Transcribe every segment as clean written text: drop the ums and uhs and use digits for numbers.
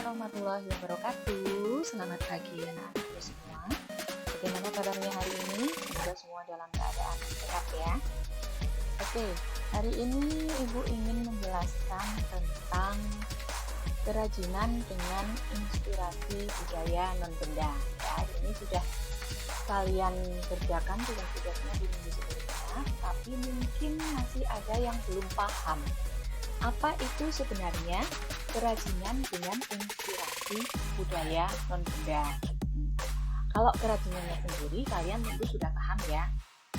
warahmatullahi wabarakatuh. Selamat pagi anak-anakku semua. Bagaimana kabarnya hari ini? Semoga semua dalam keadaan sehat ya. Oke, hari ini Ibu ingin menjelaskan tentang kerajinan dengan inspirasi budaya non-benda. Ya, ini sudah kalian kerjakan tugas-tugasnya di minggu sebelumnya, tapi mungkin masih ada yang belum paham. Apa itu sebenarnya kerajinan dengan inspirasi budaya non-benda? Kalau kerajinannya sendiri kalian tentu sudah paham ya.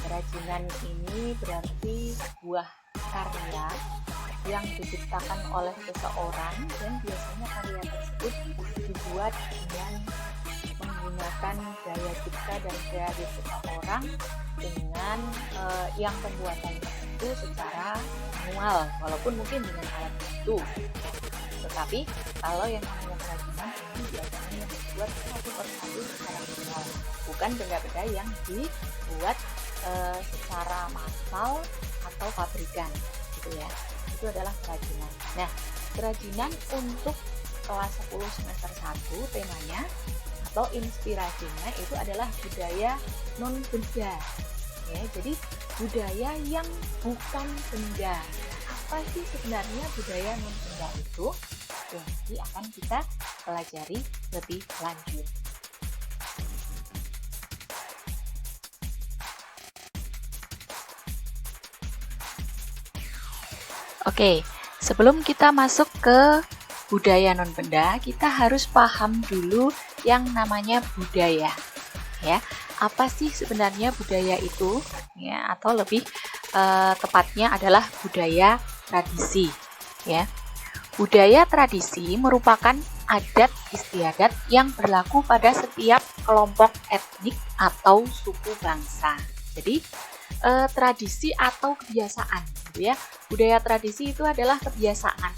Kerajinan ini berarti sebuah karya yang diciptakan oleh seseorang dan biasanya karya tersebut dibuat dengan menggunakan daya cipta dan kreatif seseorang dengan yang pembuatannya itu secara manual, walaupun mungkin dengan alat bantu. Tetapi kalau yang namanya kerajinan ini biasanya yang dibuat satu persatu secara manual, bukan benda-benda yang dibuat secara massal atau pabrikan, gitu ya. Itu adalah kerajinan. Nah, kerajinan untuk kelas 10 semester 1 temanya atau inspirasinya itu adalah budaya non-benda. Ya, jadi budaya yang bukan benda. Apa sih sebenarnya budaya non-benda itu? Nanti akan kita pelajari lebih lanjut. Oke, sebelum kita masuk ke budaya non-benda, kita harus paham dulu yang namanya budaya. Ya, apa sih sebenarnya budaya itu? Ya, atau lebih tepatnya adalah budaya tradisi. Ya, budaya tradisi merupakan adat istiadat yang berlaku pada setiap kelompok etnik atau suku bangsa. Jadi tradisi atau kebiasaan, gitu ya. Budaya tradisi itu adalah kebiasaan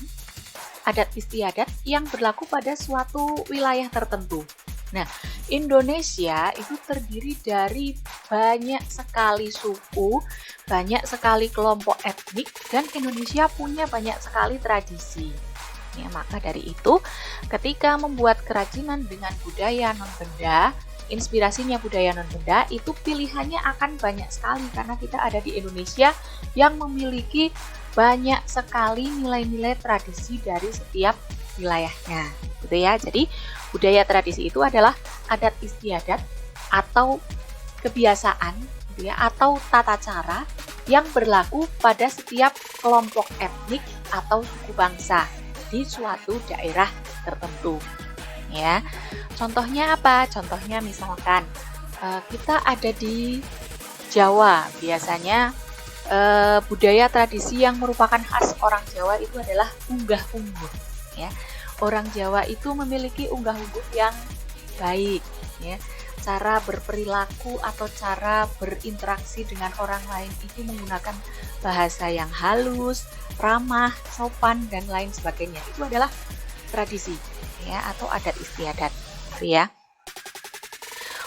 adat istiadat yang berlaku pada suatu wilayah tertentu. Nah, Indonesia itu terdiri dari banyak sekali suku, banyak sekali kelompok etnik, dan Indonesia punya banyak sekali tradisi. Ya, maka dari itu, ketika membuat kerajinan dengan budaya non-benda, inspirasinya budaya non-benda, itu pilihannya akan banyak sekali karena kita ada di Indonesia yang memiliki banyak sekali nilai-nilai tradisi dari setiap wilayahnya, gitu ya. Jadi budaya tradisi itu adalah adat istiadat atau kebiasaan, gitu ya, atau tata cara yang berlaku pada setiap kelompok etnik atau suku bangsa di suatu daerah tertentu. Ya, contohnya apa? Contohnya misalkan kita ada di Jawa, biasanya budaya tradisi yang merupakan khas orang Jawa itu adalah unggah-ungguh. Ya, orang Jawa itu memiliki unggah-ungguh yang baik. Ya, cara berperilaku atau cara berinteraksi dengan orang lain itu menggunakan bahasa yang halus, ramah, sopan, dan lain sebagainya. Itu adalah tradisi, ya, atau adat istiadat, gitu ya.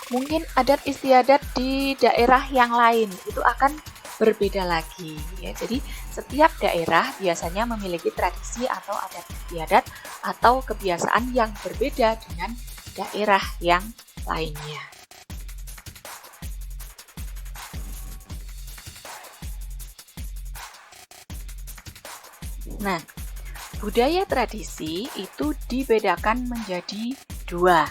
Mungkin adat istiadat di daerah yang lain itu akan berbeda lagi, ya. Jadi setiap daerah biasanya memiliki tradisi atau adat istiadat atau kebiasaan yang berbeda dengan daerah yang lainnya. Nah, budaya tradisi itu dibedakan menjadi dua.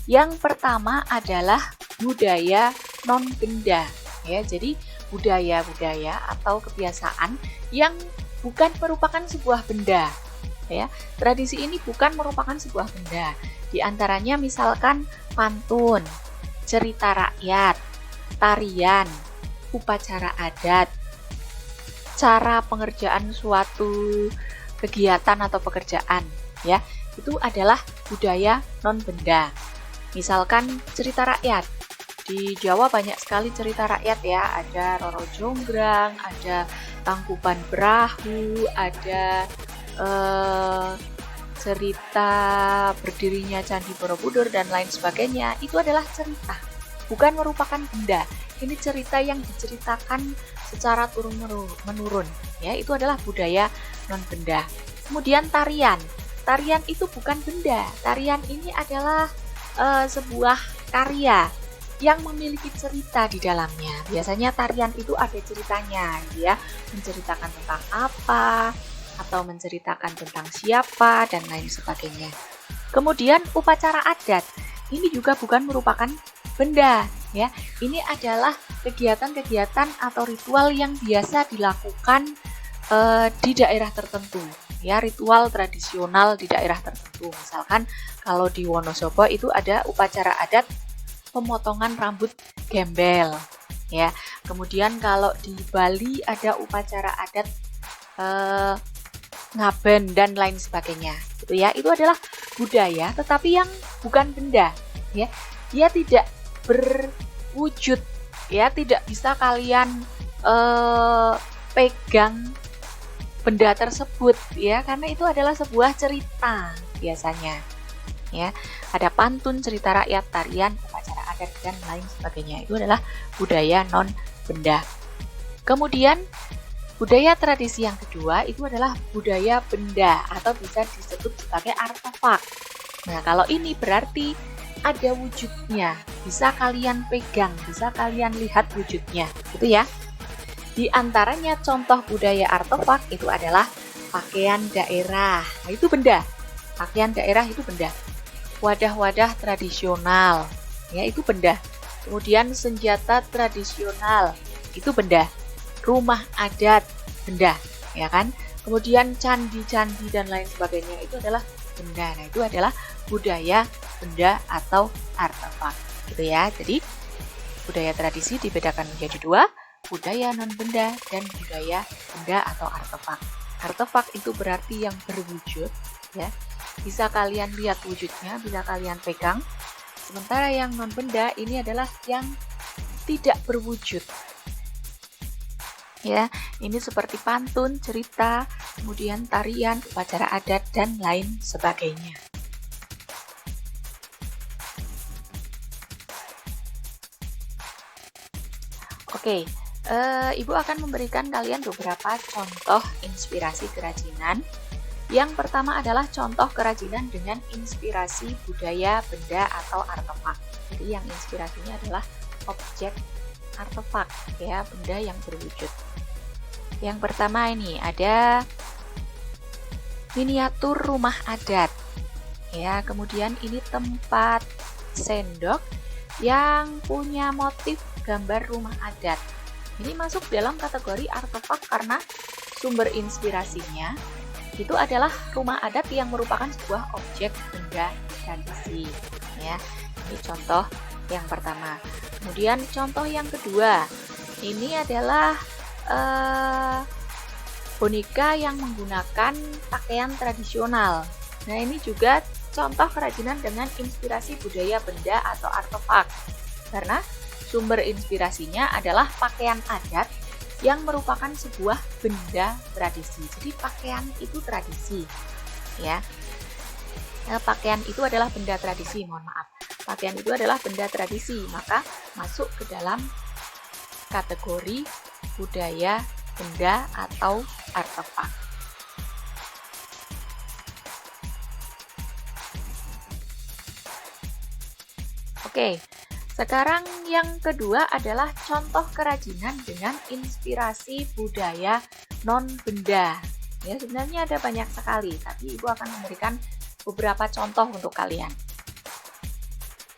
Yang pertama adalah budaya non-benda, ya. Jadi budaya-budaya atau kebiasaan yang bukan merupakan sebuah benda, ya. Tradisi ini bukan merupakan sebuah benda. Di antaranya misalkan pantun, cerita rakyat, tarian, upacara adat, cara pengerjaan suatu kegiatan atau pekerjaan, ya. Itu adalah budaya non-benda. Misalkan cerita rakyat. Di Jawa banyak sekali cerita rakyat, ya. Ada Roro Jonggrang, ada Tangkuban Perahu, ada cerita berdirinya Candi Borobudur dan lain sebagainya. Itu adalah cerita, bukan merupakan benda. Ini cerita yang diceritakan secara turun-menurun, ya. Itu adalah budaya non-benda. Kemudian tarian. tarian itu bukan benda. Tarian ini adalah sebuah karya yang memiliki cerita di dalamnya. Biasanya tarian itu ada ceritanya, ya, menceritakan tentang apa, atau menceritakan tentang siapa, dan lain sebagainya. Kemudian upacara adat, ini juga bukan merupakan benda, ya. Ini adalah kegiatan-kegiatan atau ritual yang biasa dilakukan di daerah tertentu, ya, ritual tradisional di daerah tertentu. Misalkan kalau di Wonosobo itu ada upacara adat pemotongan rambut gembel, ya. Kemudian kalau di Bali ada upacara adat ngaben dan lain sebagainya, gitu ya. Itu adalah budaya, tetapi yang bukan benda, ya. Dia tidak berwujud, ya. Tidak bisa kalian pegang benda tersebut, ya, karena itu adalah sebuah cerita biasanya, ya. Ada pantun, cerita rakyat, tarian, upacara adat, dan lain sebagainya. Itu adalah budaya non benda. Kemudian budaya tradisi yang kedua itu adalah budaya benda atau bisa disebut sebagai artefak. Nah, kalau ini berarti ada wujudnya, bisa kalian pegang, bisa kalian lihat wujudnya, gitu ya. Di antaranya contoh budaya artefak itu adalah pakaian daerah. Nah, itu benda. Pakaian daerah itu benda. Wadah-wadah tradisional, ya, itu benda. Kemudian senjata tradisional, itu benda. Rumah adat, benda, ya kan? Kemudian candi-candi dan lain sebagainya itu adalah benda. Nah, itu adalah budaya benda atau artefak, gitu ya. Jadi budaya tradisi dibedakan menjadi dua, budaya non-benda dan budaya benda atau artefak. Artefak itu berarti yang berwujud, ya. Bisa kalian lihat wujudnya, bisa kalian pegang. Sementara yang non-benda ini adalah yang tidak berwujud. Ya, ini seperti pantun, cerita, kemudian tarian, upacara adat dan lain sebagainya. Oke. Ibu akan memberikan kalian beberapa contoh inspirasi kerajinan. Yang pertama adalah contoh kerajinan dengan inspirasi budaya, benda, atau artefak. Jadi yang inspirasinya adalah objek artefak, ya, benda yang berwujud. Yang pertama ini ada miniatur rumah adat. Ya, kemudian ini tempat sendok yang punya motif gambar rumah adat. Ini masuk dalam kategori artefak karena sumber inspirasinya itu adalah rumah adat yang merupakan sebuah objek benda tradisi, ya. Ini contoh yang pertama. Kemudian contoh yang kedua, ini adalah boneka yang menggunakan pakaian tradisional. Nah, ini juga contoh kerajinan dengan inspirasi budaya benda atau artefak karena sumber inspirasinya adalah pakaian adat yang merupakan sebuah benda tradisi. Jadi pakaian itu tradisi, ya. Pakaian itu adalah benda tradisi, mohon maaf. Pakaian itu adalah benda tradisi, maka masuk ke dalam kategori budaya benda atau artefak. Oke. Sekarang yang kedua adalah contoh kerajinan dengan inspirasi budaya non-benda. Ya, sebenarnya ada banyak sekali, tapi Ibu akan memberikan beberapa contoh untuk kalian.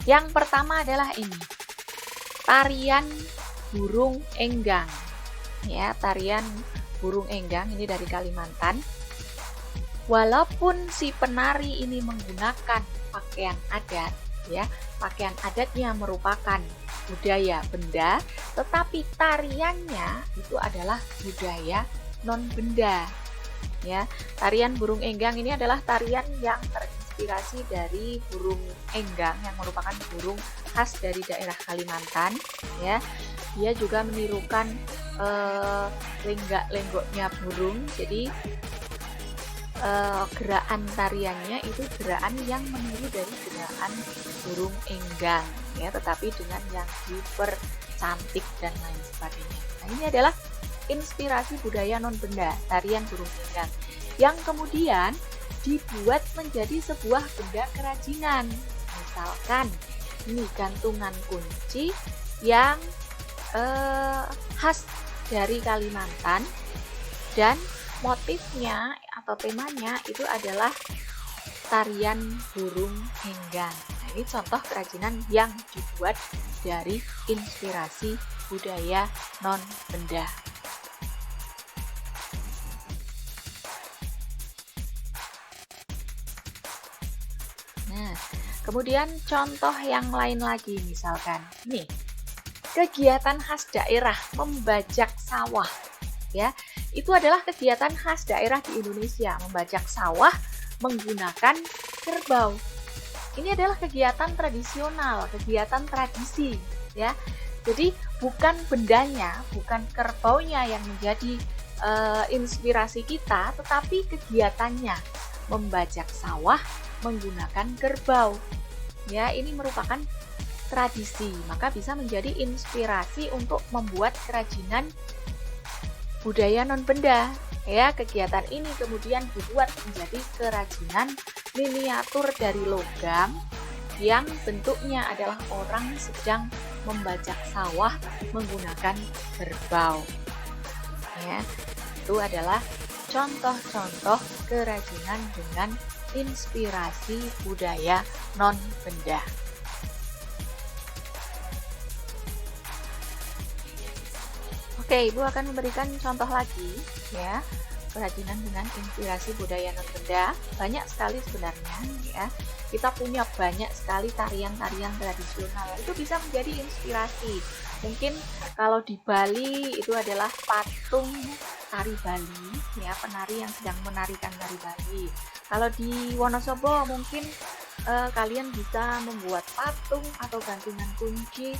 Yang pertama adalah ini, tarian burung enggang. Ya, tarian burung enggang ini dari Kalimantan. Walaupun si penari ini menggunakan pakaian adat, ya, pakaian adatnya merupakan budaya benda, tetapi tariannya itu adalah budaya non-benda. Ya, tarian burung enggang ini adalah tarian yang terinspirasi dari burung enggang yang merupakan burung khas dari daerah Kalimantan. Ya, dia juga menirukan lenggak-lenggoknya burung. Jadi gerakan tariannya itu gerakan yang meniru dari gerakan burung enggang, ya, tetapi dengan yang dipercantik dan lain sebagainya. Nah, ini adalah inspirasi budaya non benda, tarian burung enggang, yang kemudian dibuat menjadi sebuah benda kerajinan. Misalkan ini gantungan kunci yang khas dari Kalimantan dan motifnya atau temanya itu adalah tarian burung henggang. Nah, ini contoh kerajinan yang dibuat dari inspirasi budaya non-benda. Nah, kemudian contoh yang lain lagi, misalkan ini kegiatan khas daerah membajak sawah, ya. Itu adalah kegiatan khas daerah di Indonesia, membajak sawah menggunakan kerbau. Ini adalah kegiatan tradisional, kegiatan tradisi, ya. Jadi bukan bendanya, bukan kerbaunya yang menjadi inspirasi kita, tetapi kegiatannya membajak sawah menggunakan kerbau. Ya, ini merupakan tradisi, maka bisa menjadi inspirasi untuk membuat kerajinan budaya non-benda. Ya, kegiatan ini kemudian dibuat menjadi kerajinan miniatur dari logam yang bentuknya adalah orang sedang membajak sawah menggunakan kerbau. Ya, itu adalah contoh-contoh kerajinan dengan inspirasi budaya non-benda. Oke, Ibu akan memberikan contoh lagi, ya, kerajinan dengan inspirasi budaya non-benda. Banyak sekali sebenarnya, ya. Kita punya banyak sekali tarian-tarian tradisional. Itu bisa menjadi inspirasi. Mungkin kalau di Bali itu adalah patung tari Bali, ya, penari yang sedang menarikan tari Bali. Kalau di Wonosobo mungkin kalian bisa membuat patung atau gantungan kunci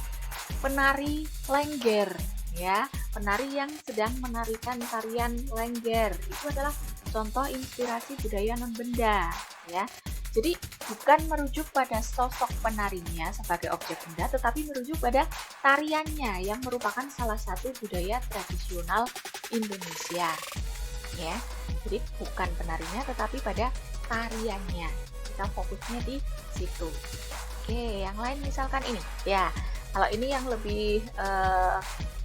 penari Lengger, ya, penari yang sedang menarikan tarian Lengger. Itu adalah contoh inspirasi budaya non-benda, ya. Jadi bukan merujuk pada sosok penarinya sebagai objek benda, tetapi merujuk pada tariannya yang merupakan salah satu budaya tradisional Indonesia, ya. Jadi bukan penarinya tetapi pada tariannya. Kita fokusnya di situ. Oke, yang lain misalkan ini, ya. Kalau ini yang lebih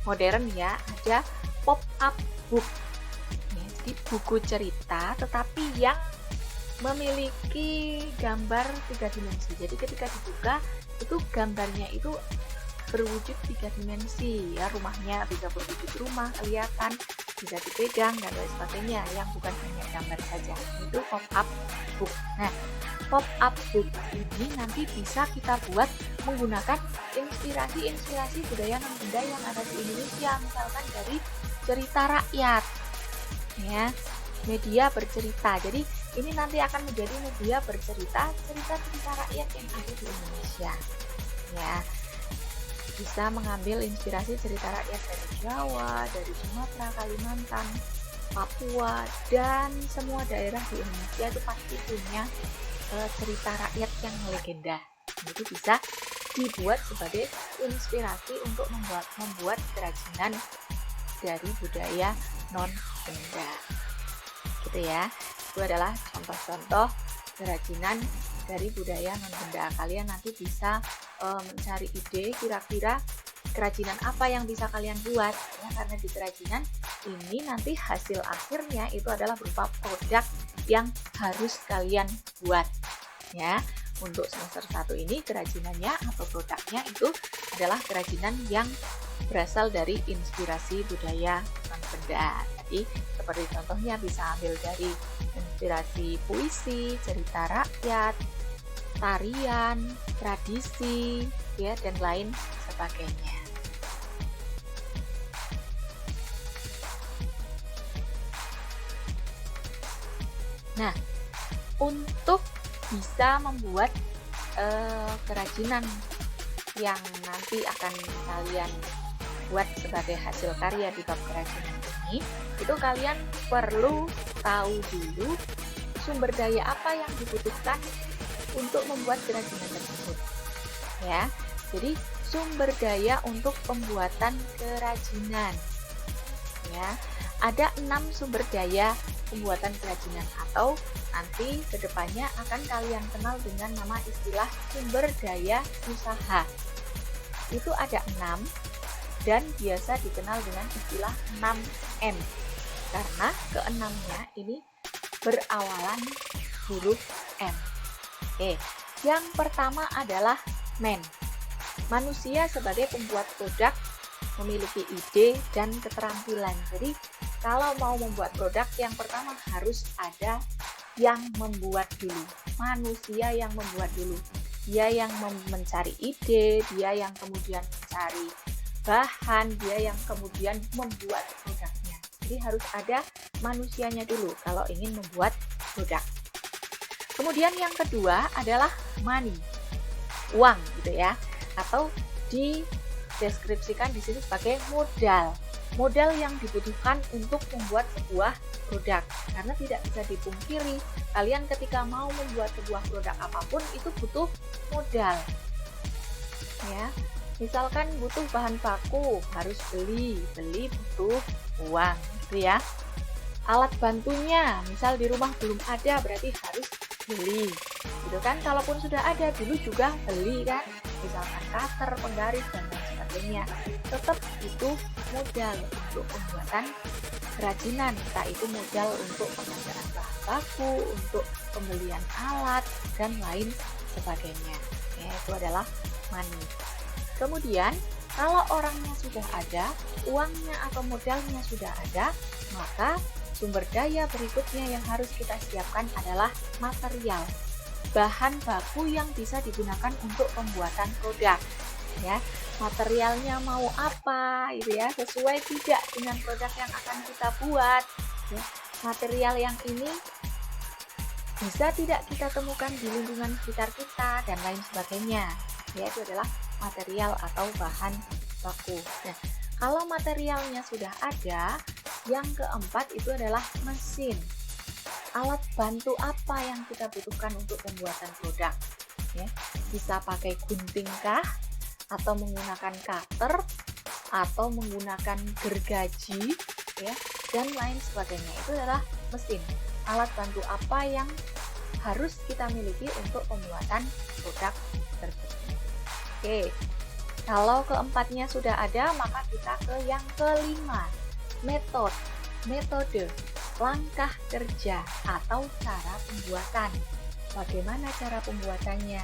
modern, ya, ada pop-up book. Ya, jadi buku cerita tetapi yang memiliki gambar 3 dimensi. Jadi ketika dibuka itu gambarnya itu berwujud 3 dimensi, ya, rumahnya bisa berwujud rumah, kelihatan, bisa dipegang dan lain sebagainya, yang bukan hanya gambar saja. Itu pop-up book. Nah, pop-up book ini nanti bisa kita buat menggunakan inspirasi budaya non-benda yang ada di Indonesia, misalkan dari cerita rakyat, ya, media bercerita. Jadi ini nanti akan menjadi media bercerita cerita-cerita rakyat yang ada di Indonesia, ya. Bisa mengambil inspirasi cerita rakyat dari Jawa, dari Sumatera, Kalimantan, Papua, dan semua daerah di Indonesia itu pasti punya cerita rakyat yang legenda. Itu bisa dibuat sebagai inspirasi untuk membuat kerajinan dari budaya non-benda. Gitu ya. Itu adalah contoh-contoh kerajinan dari budaya non-benda. Kalian nanti bisa mencari ide kira-kira kerajinan apa yang bisa kalian buat, ya, karena di kerajinan ini nanti hasil akhirnya itu adalah berupa produk yang harus kalian buat, ya. Untuk semester 1 ini kerajinannya atau produknya itu adalah kerajinan yang berasal dari inspirasi budaya non-benda. Jadi seperti contohnya bisa ambil dari inspirasi puisi, cerita rakyat, tarian, tradisi, ya, dan lain sebagainya. Nah, untuk bisa membuat kerajinan yang nanti akan kalian buat sebagai hasil karya di bab kerajinan ini, itu kalian perlu tahu dulu sumber daya apa yang dibutuhkan untuk membuat kerajinan tersebut, ya. Jadi sumber daya untuk pembuatan kerajinan, ya, ada 6 sumber daya pembuatan kerajinan atau nanti kedepannya akan kalian kenal dengan nama istilah sumber daya usaha. Itu ada 6 dan biasa dikenal dengan istilah 6M. Karena keenamnya ini berawalan huruf M. Oke, yang pertama adalah man. Manusia sebagai pembuat produk memiliki ide dan keterampilan. Jadi kalau mau membuat produk, yang pertama harus ada yang membuat dulu. Manusia yang membuat dulu. Dia yang mencari ide, dia yang kemudian mencari bahan, dia yang kemudian membuat produknya. Jadi harus ada manusianya dulu kalau ingin membuat produk. Kemudian yang kedua adalah money, uang gitu ya, atau dideskripsikan di sini sebagai modal. Modal yang dibutuhkan untuk membuat sebuah produk. Karena tidak bisa dipungkiri, kalian ketika mau membuat sebuah produk apapun itu butuh modal. Ya, misalkan butuh bahan baku, harus beli butuh uang, gitu ya. Alat bantunya, misal di rumah belum ada, berarti harus beli, gitu kan? Kalaupun sudah ada, dulu juga beli kan, misalkan cutter, penggaris dan lain sebagainya. Tetap itu modal untuk pembuatan kerajinan, entah itu modal untuk pengadaan bahan baku, untuk pembelian alat dan lain sebagainya. Ya, itu adalah money. Kemudian kalau orangnya sudah ada, uangnya atau modalnya sudah ada, maka sumber daya berikutnya yang harus kita siapkan adalah material, bahan baku yang bisa digunakan untuk pembuatan produk. Ya, materialnya mau apa, gitu ya, sesuai tidak dengan produk yang akan kita buat. Ya, material yang ini bisa tidak kita temukan di lingkungan sekitar kita dan lain sebagainya. Ya, itu adalah material atau bahan baku. Nah, kalau materialnya sudah ada, yang keempat itu adalah mesin. Alat bantu apa yang kita butuhkan untuk pembuatan produk? Ya, bisa pakai gunting kah? Atau menggunakan cutter? Atau menggunakan gergaji? Ya, dan lain sebagainya. Itu adalah mesin. Alat bantu apa yang harus kita miliki untuk pembuatan produk tersebut? Oke, kalau keempatnya sudah ada, maka kita ke yang kelima, metode, langkah kerja atau cara pembuatan. Bagaimana cara pembuatannya?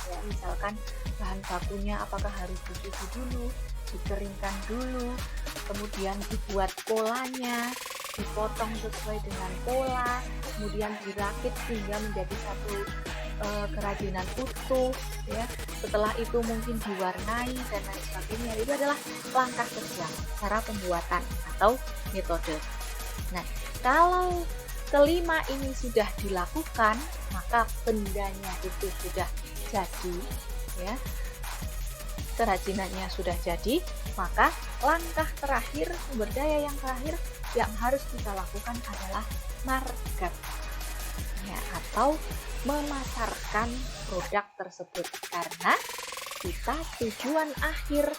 Ya, misalkan bahan bakunya apakah harus dicuci dulu, dikeringkan dulu, kemudian dibuat polanya, dipotong sesuai dengan pola, kemudian dirakit sehingga menjadi satu kerajinan utuh, ya. Setelah itu mungkin diwarnai dan lain sebagainya. Itu adalah langkah kerja, cara pembuatan atau metode. Nah, kalau kelima ini sudah dilakukan, maka bendanya itu sudah jadi, ya. Kerajinannya sudah jadi, maka langkah terakhir, sumber daya yang terakhir yang harus kita lakukan adalah market, ya, atau memasarkan produk tersebut. Karena kita tujuan akhir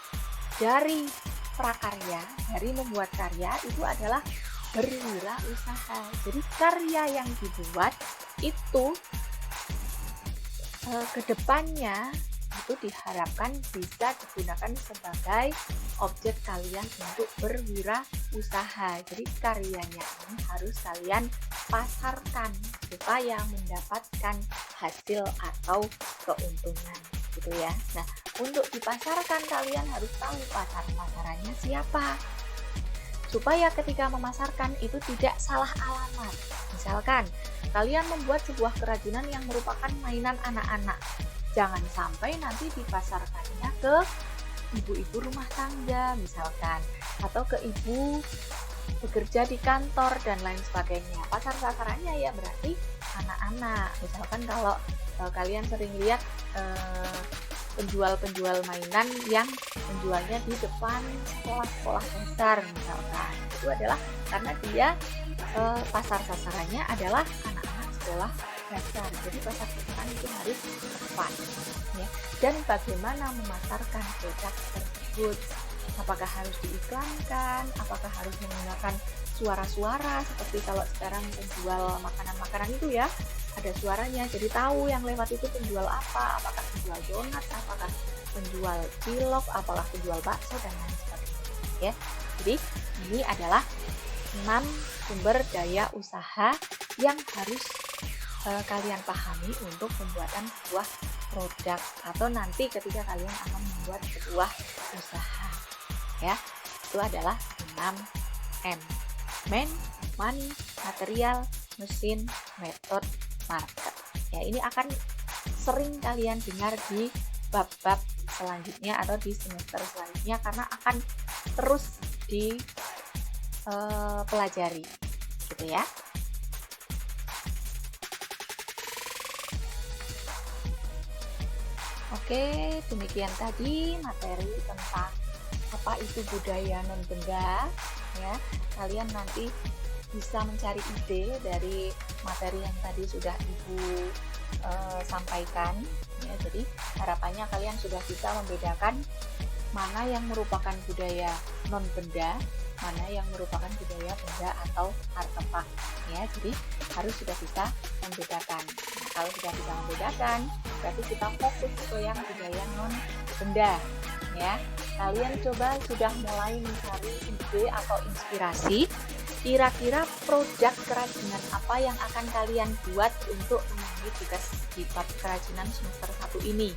dari prakarya, dari membuat karya itu adalah berwirausaha. Jadi karya yang dibuat itu kedepannya itu diharapkan bisa digunakan sebagai objek kalian untuk berwirausaha. Jadi karyanya ini harus kalian pasarkan supaya mendapatkan hasil atau keuntungan, gitu ya. Nah, untuk dipasarkan kalian harus tahu pasarannya siapa, supaya ketika memasarkan itu tidak salah alamat. Misalkan kalian membuat sebuah kerajinan yang merupakan mainan anak-anak, jangan sampai nanti dipasarkannya ke ibu-ibu rumah tangga misalkan, atau ke ibu bekerja di kantor dan lain sebagainya. Pasar sasarannya ya berarti anak-anak. Misalkan kalau kalian sering lihat penjual-penjual mainan yang menjualnya di depan sekolah-sekolah dasar misalkan, itu adalah karena dia pasar sasarannya adalah anak-anak sekolah dasar. Jadi pasar sasaran itu harus tepat, ya. Dan bagaimana memasarkan produk tersebut? Apakah harus diiklankan? Apakah harus menggunakan suara-suara seperti kalau sekarang penjual makanan-makanan itu ya, ada suaranya, jadi tahu yang lewat itu penjual apa, apakah penjual donat, apakah penjual cilok, apakah penjual bakso, dan lain sebagainya ya. Jadi ini adalah 6 sumber daya usaha yang harus kalian pahami untuk pembuatan sebuah produk atau nanti ketika kalian akan membuat sebuah usaha ya. Itu adalah 6M: man, money, material, mesin, method, market. Ya, ini akan sering kalian dengar di bab-bab selanjutnya atau di semester selanjutnya karena akan terus dipelajari gitu ya. Oke, demikian tadi materi tentang apa itu budaya non-benda ya. Kalian nanti bisa mencari ide dari materi yang tadi sudah Ibu sampaikan ya. Jadi harapannya kalian sudah bisa membedakan mana yang merupakan budaya non-benda, mana yang merupakan budaya benda atau artefak ya. Jadi harus sudah bisa membedakan. Nah, kalau sudah bisa membedakan, berarti kita fokus ke yang budaya non-benda ya. Kalian coba sudah mulai mencari ide atau inspirasi, kira-kira produk kerajinan apa yang akan kalian buat untuk memenuhi tugas di bab kerajinan semester 1 ini,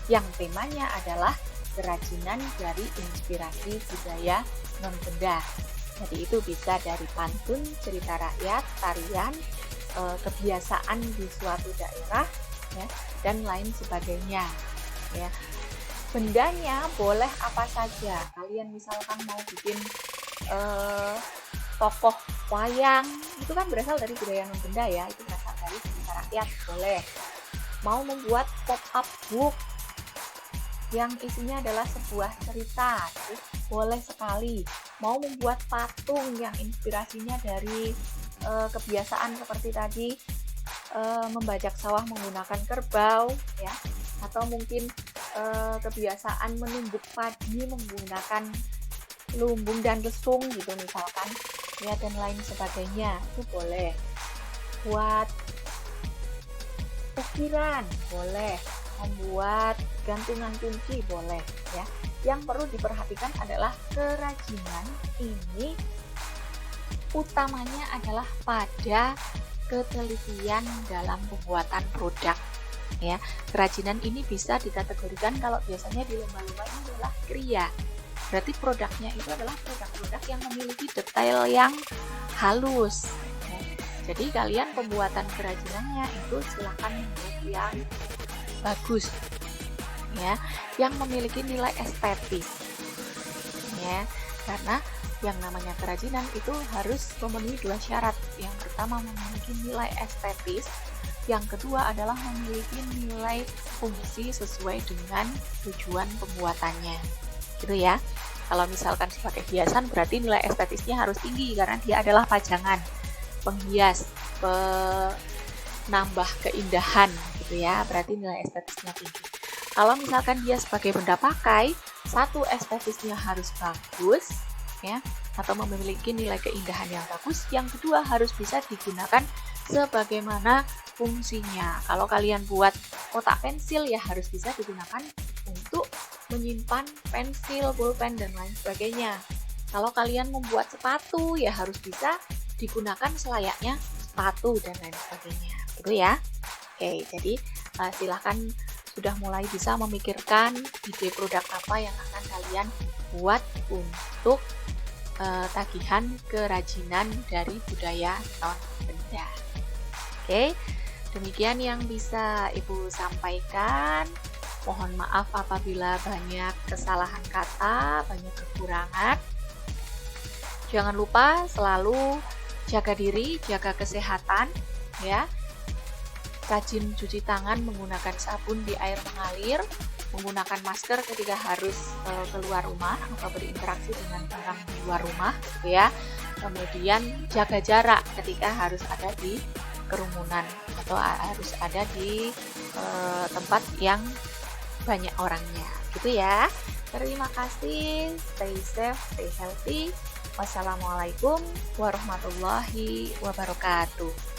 yang temanya adalah kerajinan dari inspirasi budaya non-benda. Jadi itu bisa dari pantun, cerita rakyat, tarian, kebiasaan di suatu daerah ya, dan lain sebagainya ya. Bendanya boleh apa saja. Kalian misalkan mau bikin tokoh wayang, itu kan berasal dari budaya non-benda ya, itu berasal dari cerita rakyat, boleh. Mau membuat pop-up book yang isinya adalah sebuah cerita, itu boleh sekali. Mau membuat patung yang inspirasinya dari kebiasaan seperti tadi, membajak sawah menggunakan kerbau ya, atau mungkin kebiasaan menumbuk padi menggunakan lumbung dan lesung gitu misalkan ya, dan lain sebagainya, itu boleh. Buat ukiran boleh, membuat gantungan kunci boleh ya. Yang perlu diperhatikan adalah kerajinan ini utamanya adalah pada ketelitian dalam pembuatan produk ya. Kerajinan ini bisa dikategorikan kalau biasanya di lomba-lomba ini adalah kriya. Berarti produknya itu adalah produk-produk yang memiliki detail yang halus ya. Jadi kalian pembuatan kerajinannya itu silakan membuat yang bagus ya, yang memiliki nilai estetis ya. Karena yang namanya kerajinan itu harus memenuhi 2 syarat. Yang pertama memiliki nilai estetis, yang kedua adalah memiliki nilai fungsi sesuai dengan tujuan pembuatannya gitu ya. Kalau misalkan sebagai hiasan berarti nilai estetisnya harus tinggi karena dia adalah pajangan, penghias, penambah keindahan gitu ya, berarti nilai estetisnya tinggi. Kalau misalkan dia sebagai benda pakai, satu estetisnya harus bagus ya, atau memiliki nilai keindahan yang bagus. Yang kedua harus bisa digunakan sebagaimana fungsinya. Kalau kalian buat kotak pensil ya harus bisa digunakan untuk menyimpan pensil, pulpen, dan lain sebagainya. Kalau kalian membuat sepatu ya harus bisa digunakan selayaknya sepatu dan lain sebagainya gitu ya. Oke, jadi silahkan sudah mulai bisa memikirkan ide produk apa yang akan kalian buat untuk tagihan kerajinan dari budaya non-benda. Oke, demikian yang bisa Ibu sampaikan. Mohon maaf apabila banyak kesalahan kata, banyak kekurangan. Jangan lupa selalu jaga diri, jaga kesehatan ya. Rajin cuci tangan menggunakan sabun di air mengalir, menggunakan masker ketika harus keluar rumah atau berinteraksi dengan orang di luar rumah gitu ya. Kemudian jaga jarak ketika harus ada di kerumunan atau harus ada di tempat yang banyak orangnya gitu ya. Terima kasih, stay safe, stay healthy. Wassalamualaikum warahmatullahi wabarakatuh.